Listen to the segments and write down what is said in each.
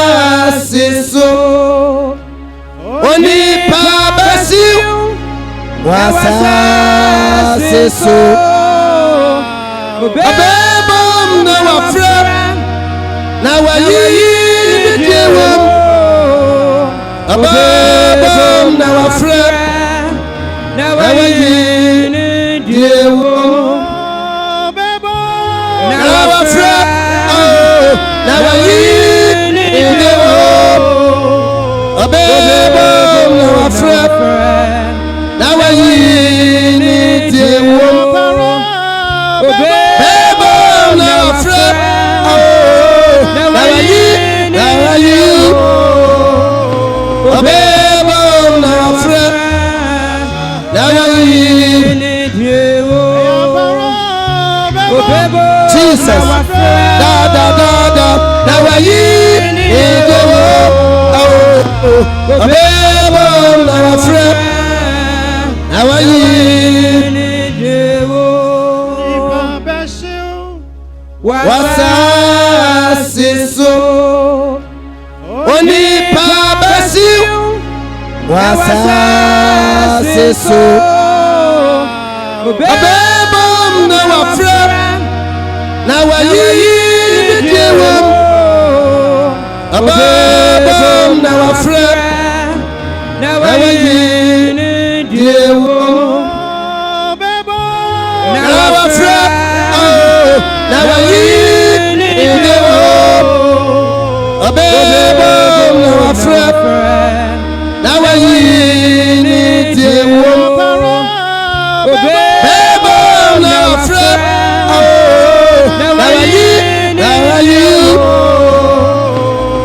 wasasiso onipa basiu wasasiso obebom na wafra na wayiyi diewom obebom na wafra na wayiyi diewom na wafra na wayiyi diewom obebom na wafra na wayiyi diewom Jesus, da da da da, now I eat it. Oh, now I fret. Now I eat it. What's so? Only Papa Sil. What's so? Now I fret. Now I eat the room. Above, now I fret. Now I eat the room. Now I fret. Now I eat the room. Above, now I fret. Now I eat the room. Above, now I fret. Now are you?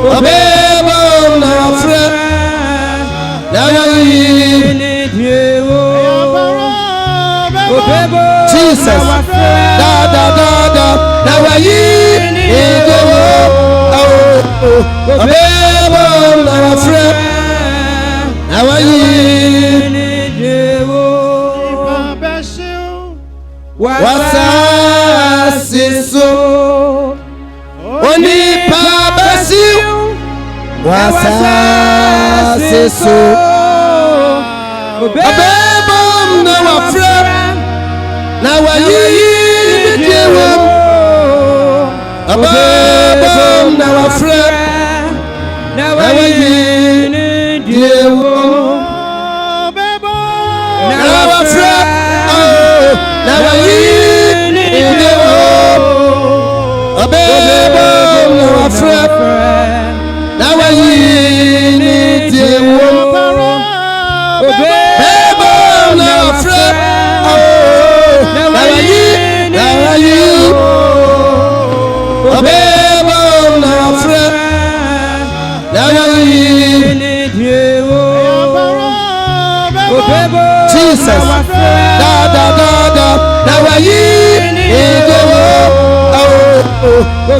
Oh, baby, now friend. Now Jesus, da da da da. Now are you? Oh, baby, now friend. Now are you? What's so? Only Papa Sil. Wasasiso. Obebom na wafra. Na wayiyi diewom. Obebom na wafra. Na wayiyi diewom. Na wafra. Na wayiyi diewom. Obebom na wafra. Na wayiyi diewom. Obebom na wafra. Na wayiyi. Obebom na wafra. Na wayiyi diewom. Jesus, da da da da. Na wayiyi diewom. Oh,